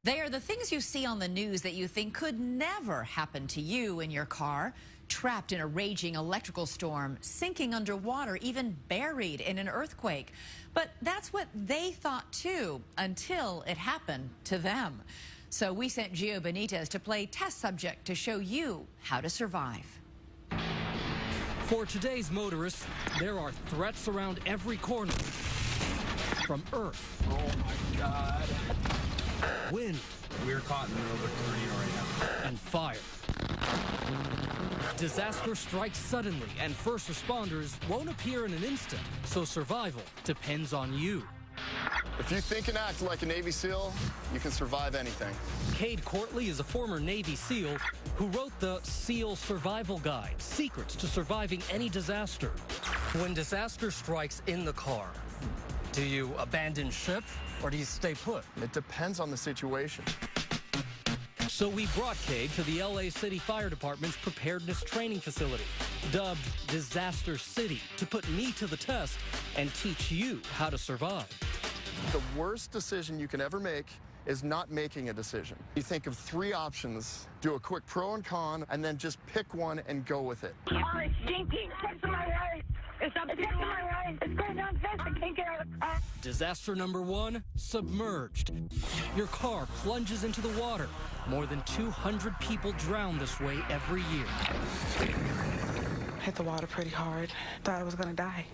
They are the things you see on the news that you think could never happen to you in your car. Trapped in a raging electrical storm, sinking underwater, even buried in an earthquake. But that's what they thought too, until it happened to them. So we sent Gio Benitez to play test subject to show you how to survive. For today's motorists, there are threats around every corner. From earth. Oh my God. Wind. We're caught in the middle of a tornado right now. And fire. Disaster strikes suddenly, and first responders won't appear in an instant, so survival depends on you. If you think and act like a Navy SEAL, you can survive anything. Cade Courtley is a former Navy SEAL who wrote the SEAL Survival Guide, Secrets to Surviving Any Disaster. When disaster strikes in the car, do you abandon ship or do you stay put? It depends on the situation. So we brought Cade to the LA City Fire Department's preparedness training facility, dubbed Disaster City, to put me to the test and teach you how to survive. The worst decision you can ever make is not making a decision. You think of 3 options, do a quick pro and con, and then just pick one and go with it. Oh, it's stinking. It's to my right. It's up to my right. It's going down fast. I can't get out of the car. Disaster number 1, submerged. Your car plunges into the water. More than 200 people drown this way every year. Hit the water pretty hard. Thought I was gonna die.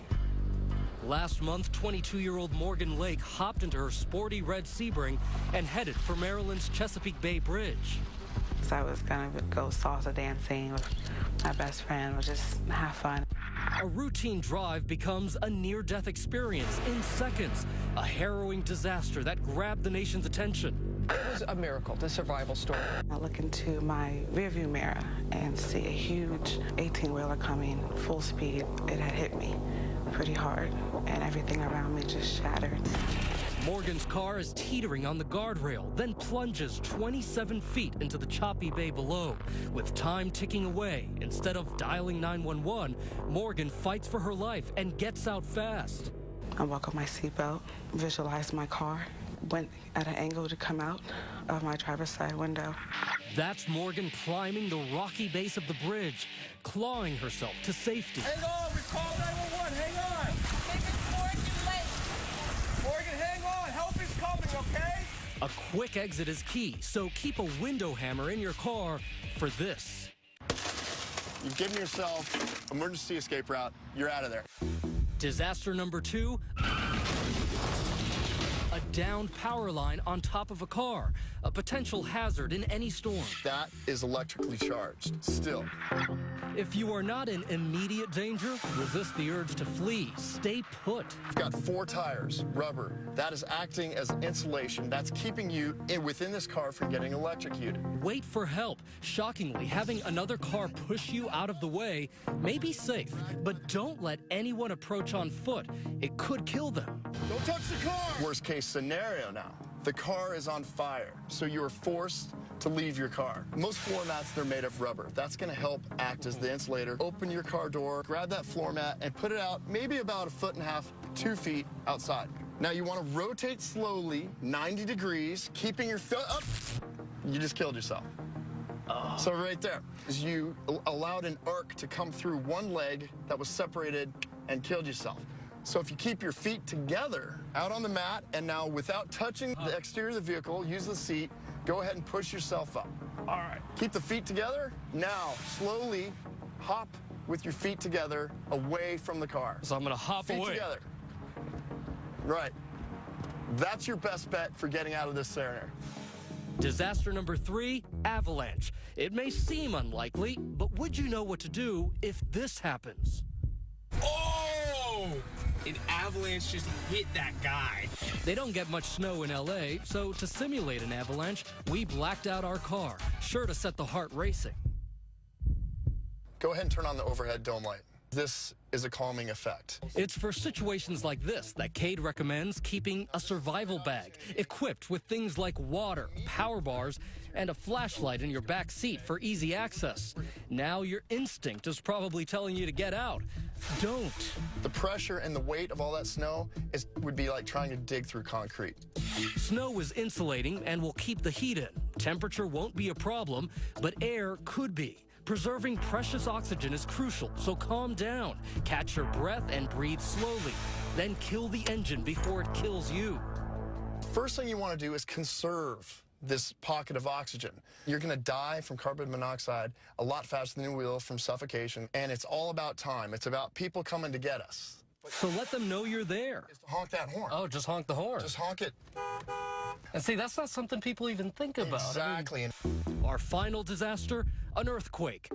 Last month, 22-year-old Morgan Lake hopped into her sporty red Sebring and headed for Maryland's Chesapeake Bay Bridge. So I was gonna go salsa dancing with my best friend, was just have fun. A routine drive becomes a near-death experience in seconds, a harrowing disaster that grabbed the nation's attention. It was a miracle, the survival story. I look into my rearview mirror and see a huge 18-wheeler coming full speed. It had hit me pretty hard, and everything around me just shattered. Morgan's car is teetering on the guardrail, then plunges 27 feet into the choppy bay below. With time ticking away, instead of dialing 911, Morgan fights for her life and gets out fast. I buckled my seatbelt, visualized my car, went at an angle to come out of my driver's side window. That's Morgan climbing the rocky base of the bridge, clawing herself to safety. Hang on, we called 911. Hang on. Morgan, hang on. Help is coming, okay? A quick exit is key, so keep a window hammer in your car for this. You've given yourself emergency escape route. You're out of there. Disaster number 2, a downed power line on top of a car, a potential hazard in any storm. That is electrically charged, still. If you are not in immediate danger, resist the urge to flee. Stay put. You've got 4 tires, rubber. That is acting as insulation. That's keeping you within this car from getting electrocuted. Wait for help. Shockingly, having another car push you out of the way may be safe, but don't let anyone approach on foot. It could kill them. Don't touch the car! Worst case scenario now. The car is on fire, so you are forced to leave your car. Most floor mats, they're made of rubber. That's gonna help act as the insulator. Open your car door, grab that floor mat, and put it out maybe about 1.5 feet, 2 feet outside. Now you wanna rotate slowly, 90 degrees, keeping your foot up. You just killed yourself. So right there, is you allowed an arc to come through one leg that was separated and killed yourself. So if you keep your feet together out on the mat, and now without touching the exterior of the vehicle, use the seat, go ahead and push yourself up. All right. Keep the feet together. Now, slowly hop with your feet together away from the car. So I'm gonna hop Feet away. together. Right. That's your best bet for getting out of this scenario. Disaster number 3, avalanche. It may seem unlikely, but would you know what to do if this happens? Oh! An avalanche just hit that guy. They don't get much snow in LA, so to simulate an avalanche, we blacked out our car, sure to set the heart racing. Go ahead and turn on the overhead dome light. This is a calming effect. It's for situations like this that Cade recommends keeping a survival bag equipped with things like water, power bars, and a flashlight in your back seat for easy access. Now your instinct is probably telling you to get out. Don't. The pressure and the weight of all that snow would be like trying to dig through concrete. Snow is insulating and will keep the heat in. Temperature won't be a problem, but air could be. Preserving precious oxygen is crucial, so calm down, catch your breath, and breathe slowly. Then kill the engine before it kills you. First thing you want to do is conserve this pocket of oxygen. You're going to die from carbon monoxide a lot faster than you will from suffocation, and it's all about time. It's about people coming to get us. So let them know you're there. Just honk that horn. Oh, just honk the horn. Just honk it. And see, that's not something people even think about. Exactly. Our final disaster, an earthquake.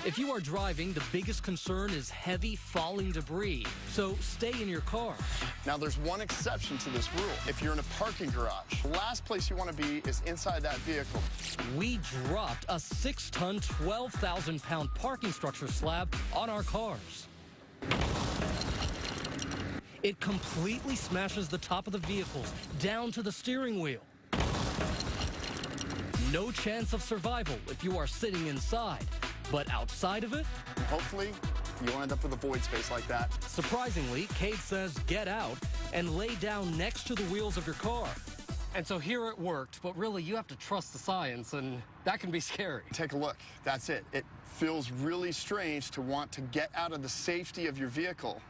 If you are driving, the biggest concern is heavy falling debris, so stay in your car. Now, there's one exception to this rule. If you're in a parking garage, the last place you want to be is inside that vehicle. We dropped a 6-ton, 12,000-pound parking structure slab on our cars. It completely smashes the top of the vehicles down to the steering wheel. No chance of survival if you are sitting inside. But outside of it, Hopefully, you'll end up with a void space like that. surprisingly, Cade says get out and lay down next to the wheels of your car. And so here it worked, but really you have to trust the science, and that can be scary. Take a look. That's it. It feels really strange to want to get out of the safety of your vehicle,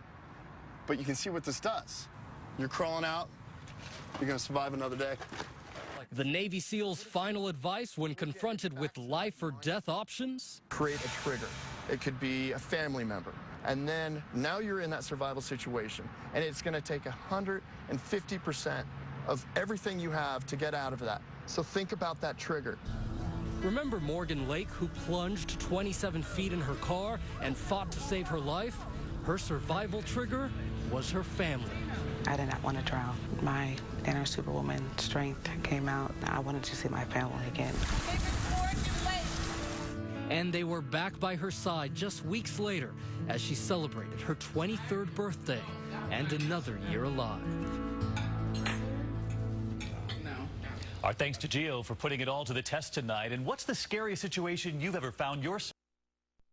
but you can see what this does. You're crawling out. You're going to survive another day. The Navy SEALs' final advice when confronted with life or death options? Create a trigger. It could be a family member. And then now you're in that survival situation, and it's going to take 150% of everything you have to get out of that. So think about that trigger. Remember Morgan Lake, who plunged 27 feet in her car and fought to save her life? Her survival trigger was her family. I did not want to drown. My inner superwoman strength came out. I wanted to see my family again. And they were back by her side just weeks later as she celebrated her 23rd birthday and another year alive. Our thanks to Gio for putting it all to the test tonight. And what's the scariest situation you've ever found yourself?